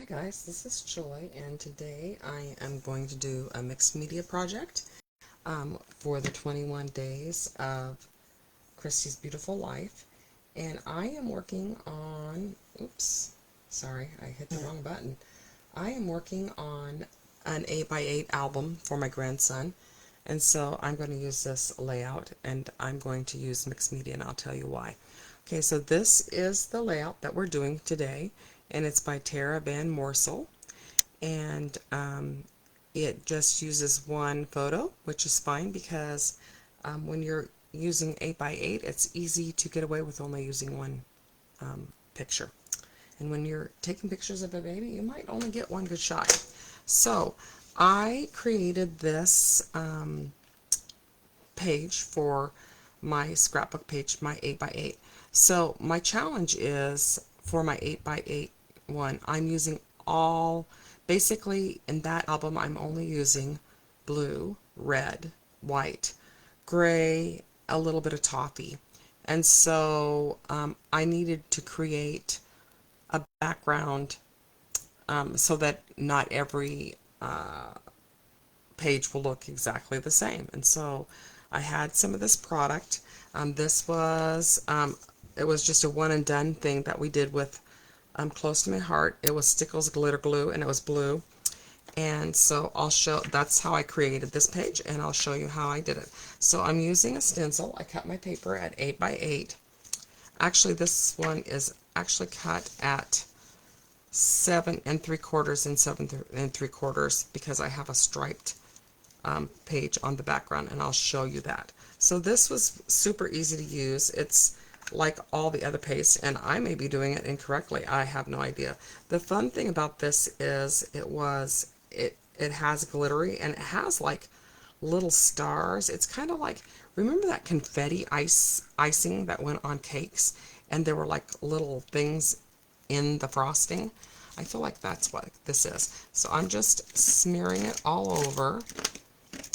Hi guys, this is Joy, and today I am going to do a mixed media project for the 21 days of Christy's Beautiful Life. And I am working on, oops, sorry, I hit the wrong button. I am working on an 8x8 album for my grandson. And so I'm going to use this layout, and I'm going to use mixed media, and I'll tell you why. Okay, so this is the layout that we're doing today, and it's by Tara Van Morsel, and it just uses one photo, which is fine because when you're using 8x8, it's easy to get away with only using one picture. And when you're taking pictures of a baby, you might only get one good shot. So I created this page for my scrapbook page, my 8x8. So my challenge is for my 8x8 one, I'm using all, basically in that album, I'm only using blue, red, white, gray, a little bit of toffee. And so I needed to create a background so that not every page will look exactly the same. And so I had some of this product. This was, it was just a one and done thing that we did with Close to My Heart. It was Stickles glitter glue, and it was blue. And so I'll show, that's how I created this page, and I'll show you how I did it. So I'm using a stencil. I cut my paper at 8x8. Actually, this one is actually cut at 7 3/4 and 7 3/4 because I have a striped page on the background, and I'll show you that. So this was super easy to use. It's like all the other paste, and I may be doing it incorrectly. I have no idea. The fun thing about this is it has glittery, and it has like little stars. It's kind of like, remember that confetti icing that went on cakes, and there were like little things in the frosting? I feel like that's what this is. So I'm just smearing it all over,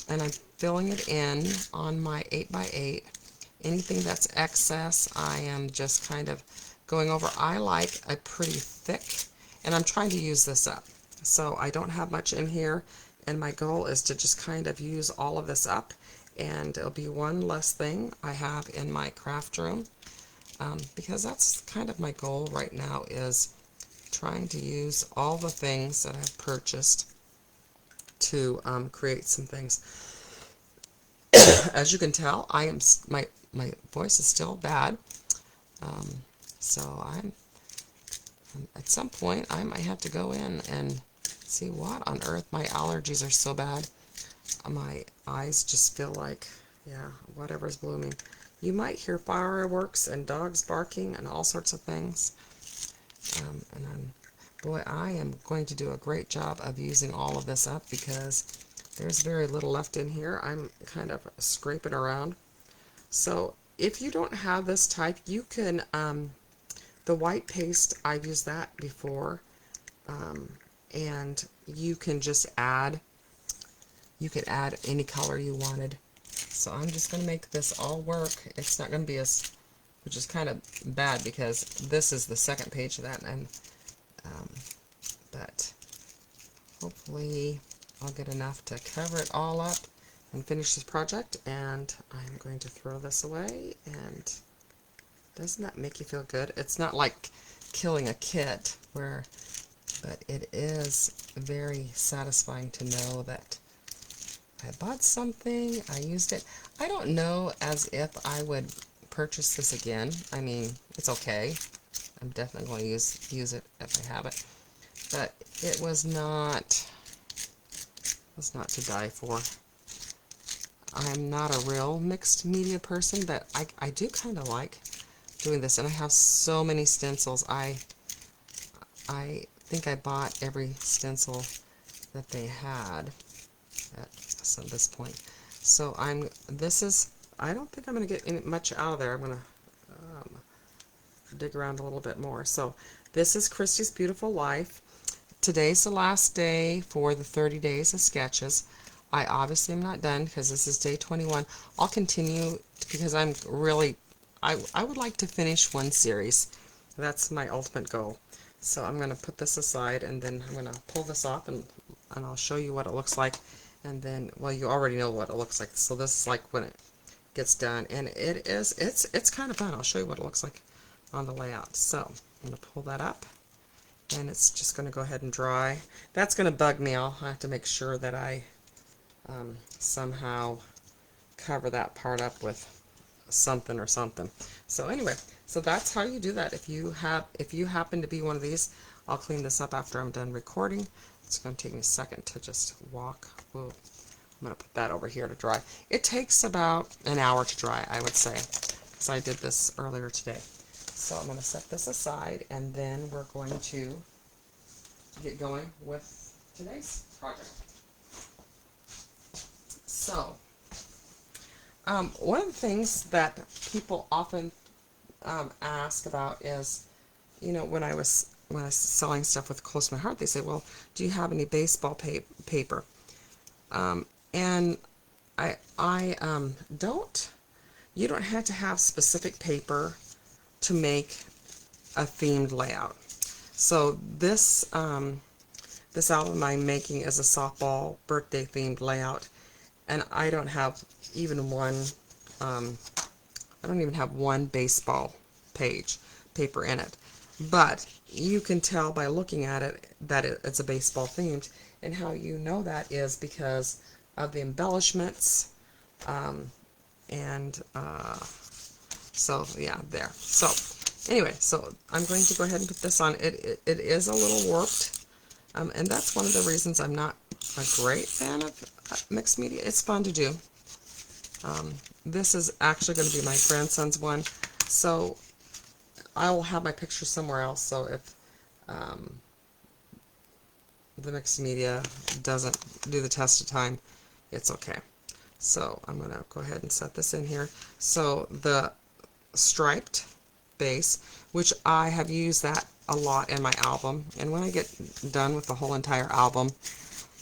and I'm filling it in on my 8x8. Anything that's excess, I am just kind of going over. I like a pretty thick, and I'm trying to use this up. So I don't have much in here, and my goal is to just kind of use all of this up, and it'll be one less thing I have in my craft room, because that's kind of my goal right now, is trying to use all the things that I've purchased to create some things. As you can tell, I am my voice is still bad, so I'm at some point I might have to go in and see what on earth. My allergies are so bad. My eyes just feel like, yeah, whatever's blooming. You might hear fireworks and dogs barking and all sorts of things. Boy, I am going to do a great job of using all of this up because there's very little left in here. I'm kind of scraping around. So if you don't have this type, you can, the white paste, I've used that before, and you can just add, you could add any color you wanted. So I'm just going to make this all work. It's not going to be as, which is kind of bad because this is the second page of that, and but hopefully I'll get enough to cover it all up and finish this project. And I'm going to throw this away, and doesn't that make you feel good? It's not like killing a kit, but it is very satisfying to know that I bought something, I used it. I don't know as if I would purchase this again. I mean, it's okay. I'm definitely going to use it if I have it. But it was not to die for. I'm not a real mixed media person, but I do kind of like doing this, and I have so many stencils. I think I bought every stencil that they had at this point. So I don't think I'm going to get much out of there. I'm going to dig around a little bit more. So this is Christy's Beautiful Life. Today's the last day for the 30 days of sketches. I obviously am not done because this is day 21. I'll continue because I'm really, I would like to finish one series. That's my ultimate goal. So I'm going to put this aside, and then I'm going to pull this off, and I'll show you what it looks like. And then, well, you already know what it looks like. So this is like when it gets done, and it's kind of fun. I'll show you what it looks like on the layout. So I'm going to pull that up, and it's just going to go ahead and dry. That's going to bug me. I'll have to make sure that I somehow cover that part up with something or something. So anyway, so that's how you do that. If you happen to be one of these, I'll clean this up after I'm done recording. It's going to take me a second to just walk. Whoa. I'm going to put that over here to dry. It takes about an hour to dry, I would say, because I did this earlier today. So I'm going to set this aside, and then we're going to get going with today's project. So, one of the things that people often ask about is, you know, when I was selling stuff with Close to My Heart, they say, well, do you have any baseball paper? And I don't. You don't have to have specific paper to make a themed layout. So this this album I'm making is a softball birthday themed layout, and I don't have even one. I don't even have one baseball paper in it, but you can tell by looking at it that it's a baseball themed, and how you know that is because of the embellishments, and so yeah, there. So anyway, so I'm going to go ahead and put this on. It is a little warped, and that's one of the reasons I'm not a great fan of mixed media. It's fun to do. This is actually going to be my grandson's one, so I will have my picture somewhere else, so if the mixed media doesn't do the test of time, it's okay. So I'm going to go ahead and set this in here. So the striped base, which I have used that a lot in my album, and when I get done with the whole entire album,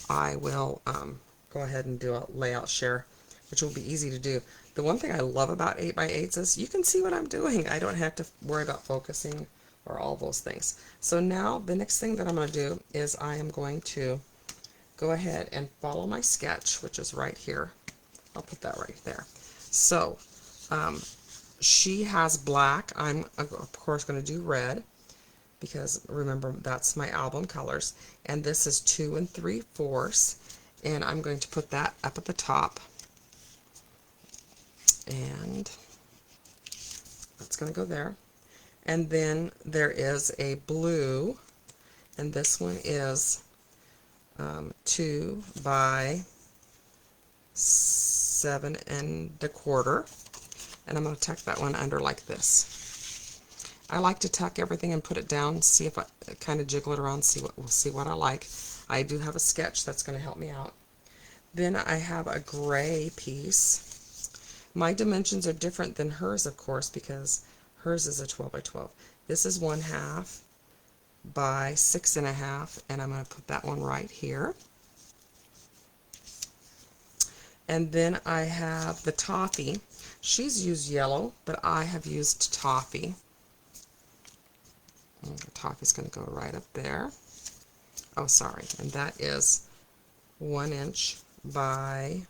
I will go ahead and do a layout share, which will be easy to do. The one thing I love about 8x8s is you can see what I'm doing. I don't have to worry about focusing or all those things. So now the next thing that I'm going to do is I am going to go ahead and follow my sketch, which is right here. I'll put that right there. So she has black. I'm of course going to do red, because remember, that's my album colors, and this is 2 3/4, and I'm going to put that up at the top, and that's going to go there. And then there is a blue, and this one is 2 by 7 1/4, and I'm going to tuck that one under like this. I like to tuck everything and put it down, see if I kind of jiggle it around, we'll see what I like. I do have a sketch that's going to help me out. Then I have a gray piece. My dimensions are different than hers, of course, because hers is a 12 by 12. This is 1/2 by 6 1/2, and I'm going to put that one right here. And then I have the toffee. She's used yellow, but I have used toffee. And the toffee's going to go right up there. Oh, sorry. And that is 1 inch by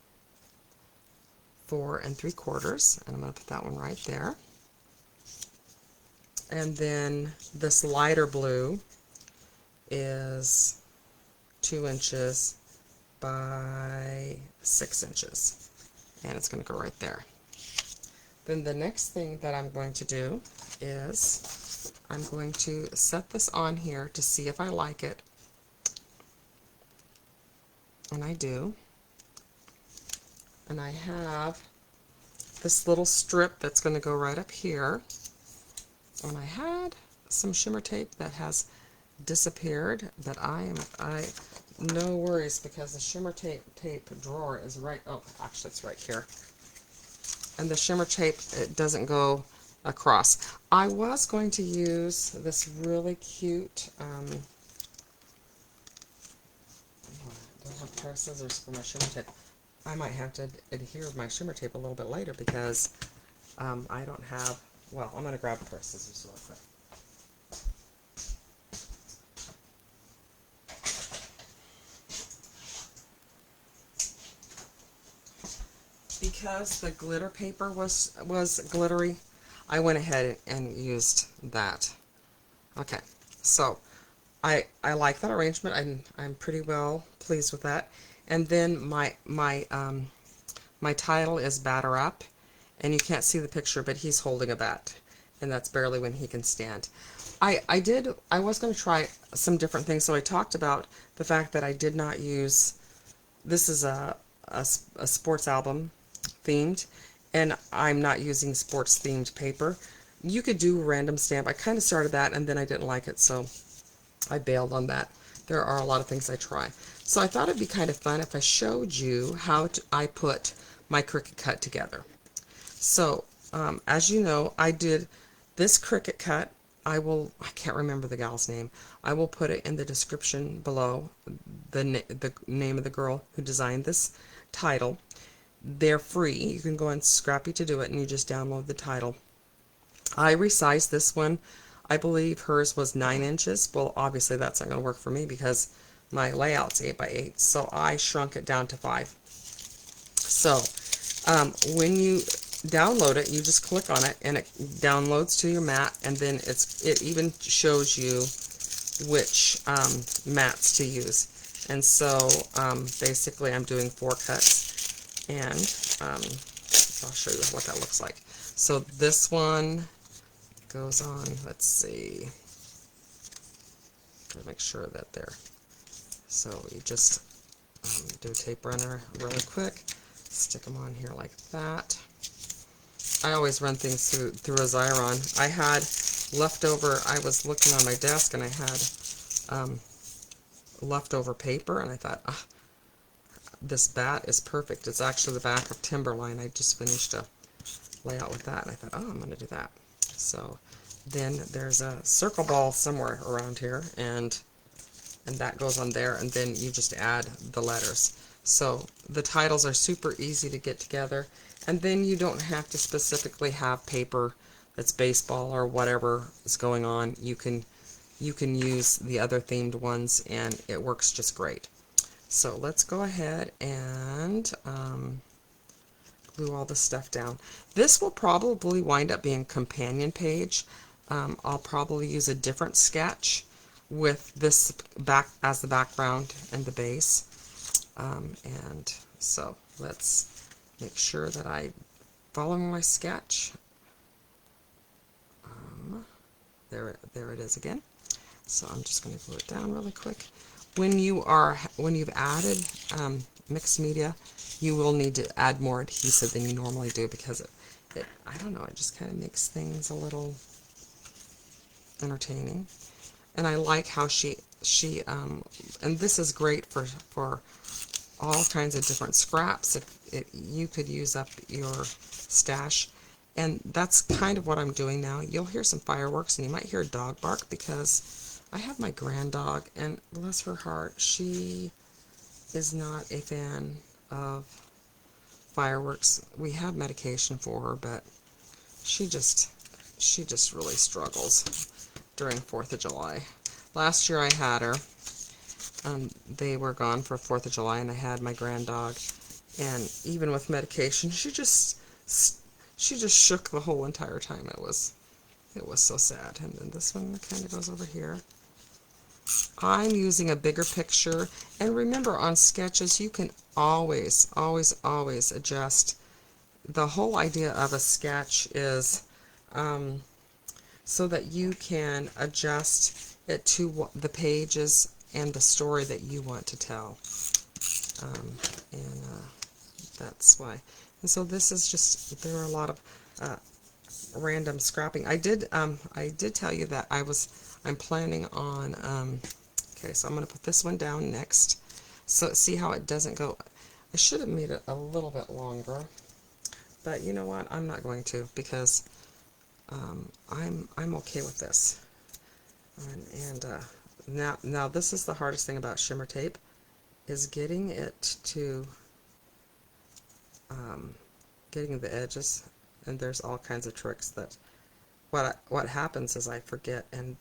4 3/4, and I'm going to put that one right there. And then this lighter blue is 2 inches by 6 inches, and it's going to go right there. Then the next thing that I'm going to do is I'm going to set this on here to see if I like it, and I do. And I have this little strip that's going to go right up here, and I had some shimmer tape that has disappeared, but no worries, because the shimmer tape drawer is right, oh, actually it's right here, and the shimmer tape, it doesn't go across. I was going to use this really cute, I don't have a pair of scissors for my shimmer tape. I might have to adhere my shimmer tape a little bit later, because I don't have, well, I'm going to grab a pair of scissors real quick. because the glitter paper was glittery, I went ahead and used that. Okay, so I like that arrangement. I'm pretty well pleased with that. And then my title is Batter Up, and you can't see the picture, but he's holding a bat, and that's barely when he can stand. I was going to try some different things, so I talked about the fact that I did not use, this is a sports album themed, and I'm not using sports themed paper. You could do random stamp. I kind of started that, and then I didn't like it, so I bailed on that. There are a lot of things I try. So I thought it'd be kind of fun if I showed you how I put my Cricut cut together. So, as you know, I did this Cricut cut. I can't remember the gal's name. I will put it in the description below, the name of the girl who designed this title. They're free. You can go on Scrappy to do it, and you just download the title. I resized this one. I believe hers was 9 inches. Well, obviously that's not going to work for me because my layout's 8 by 8. So I shrunk it down to 5. So when you download it, you just click on it and it downloads to your mat, and then it even shows you which mats to use. And so basically I'm doing 4 cuts, and I'll show you what that looks like. So this one goes on, let's see, to make sure that they're, so you just do a tape runner really quick, stick them on here like that. I always run things through a Xyron. I had leftover, I was looking on my desk and I had leftover paper, and I thought, this bat is perfect. It's actually the back of Timberline. I just finished a layout with that, and I thought, oh, I'm going to do that. So then there's a circle ball somewhere around here, and that goes on there, and then you just add the letters. So the titles are super easy to get together, and then you don't have to specifically have paper that's baseball or whatever is going on. You can use the other themed ones, and it works just great. So let's go ahead and glue all this stuff down. This will probably wind up being a companion page. I'll probably use a different sketch with this back as the background and the base. And so let's make sure that I'm following my sketch. There it is again. So I'm just going to glue it down really quick. When you've added mixed media, you will need to add more adhesive than you normally do, because I don't know, it just kind of makes things a little entertaining. And I like how she and this is great for all kinds of different scraps. You could use up your stash. And that's kind of what I'm doing now. You'll hear some fireworks, and you might hear a dog bark because I have my grand dog, and bless her heart, she is not a fan of fireworks. We have medication for her, but she just really struggles during 4th of July. Last year I had her. They were gone for 4th of July, and I had my grand dog, and even with medication, she just shook the whole entire time. It was so sad. And then this one kind of goes over here. I'm using a bigger picture, and remember, on sketches you can always adjust. The whole idea of a sketch is so that you can adjust it to the pages and the story that you want to tell. And that's why. And so this is just, there are a lot of random scrapping. I did tell you that I'm planning on, okay, so I'm going to put this one down next. So see how it doesn't go, I should have made it a little bit longer, but you know what, I'm not going to, because I'm okay with this. And now this is the hardest thing about shimmer tape, is getting it to getting the edges, and there's all kinds of tricks that what happens is I forget and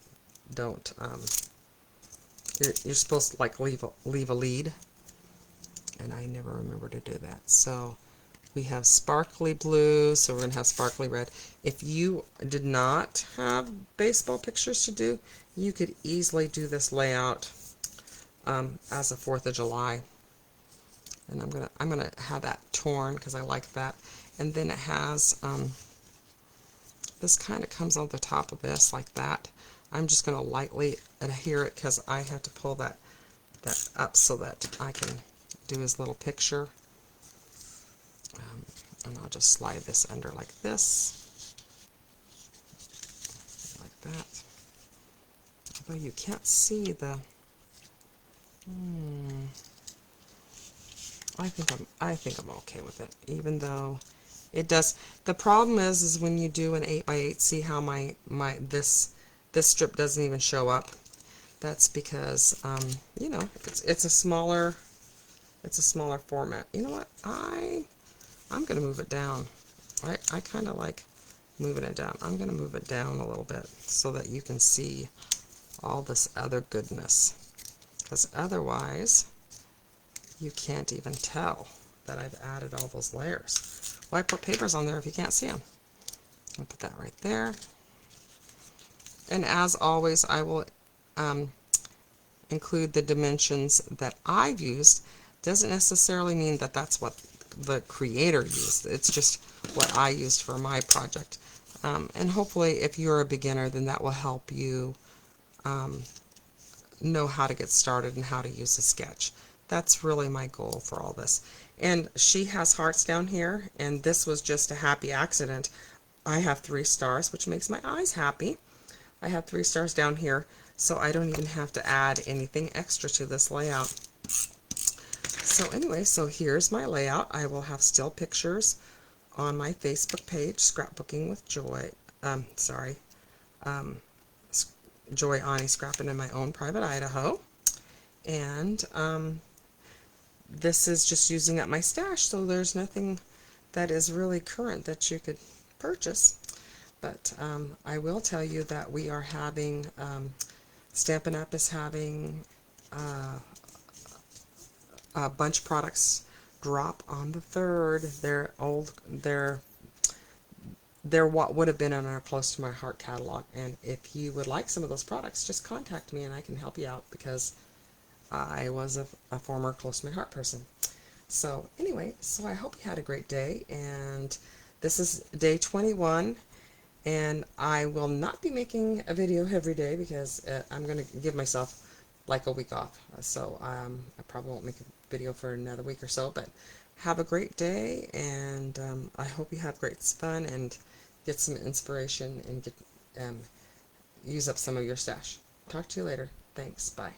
don't you're supposed to like leave a lead, and I never remember to do that. So We have sparkly blue, so we're going to have sparkly red. If you did not have baseball pictures to do, you could easily do this layout as a 4th of July. And I'm gonna have that torn because I like that. And then it has this kind of comes on the top of this like that. I'm just going to lightly adhere it because I have to pull that up so that I can do his little picture. And I'll just slide this under like this, like that. Although you can't see the. I think I'm okay with it, even though it does. The problem is when you do an 8x8. See how this strip doesn't even show up. That's because you know, it's a smaller format. You know what? I'm gonna move it down. I kind of like moving it down. I'm gonna move it down a little bit so that you can see all this other goodness, because otherwise you can't even tell that I've added all those layers. Why put papers on there if you can't see them? I'll put that right there. And as always, I will include the dimensions that I've used. Doesn't necessarily mean that that's what the creator used. It's just what I used for my project. And hopefully if you're a beginner, then that will help you know how to get started and how to use a sketch. That's really my goal for all this. And she has hearts down here, and this was just a happy accident. I have 3 stars, which makes my eyes happy. I have 3 stars down here, so I don't even have to add anything extra to this layout. So anyway, so here's my layout. I will have still pictures on my Facebook page, Scrapbooking with Joy. Joy Ani Scrapping in My Own Private Idaho. And this is just using up my stash, so there's nothing that is really current that you could purchase. But I will tell you that we are having, Stampin' Up! Is having a bunch of products drop on the 3rd. They're what would have been in our Close to My Heart catalog. And if you would like some of those products, just contact me and I can help you out, because I was a former Close to My Heart person. So anyway, so I hope you had a great day, and this is day 21, and I will not be making a video every day because I'm going to give myself like a week off. So I probably won't make a video for another week or so, but have a great day, and I hope you have great fun and get some inspiration and use up some of your stash. Talk to you later. Thanks. Bye.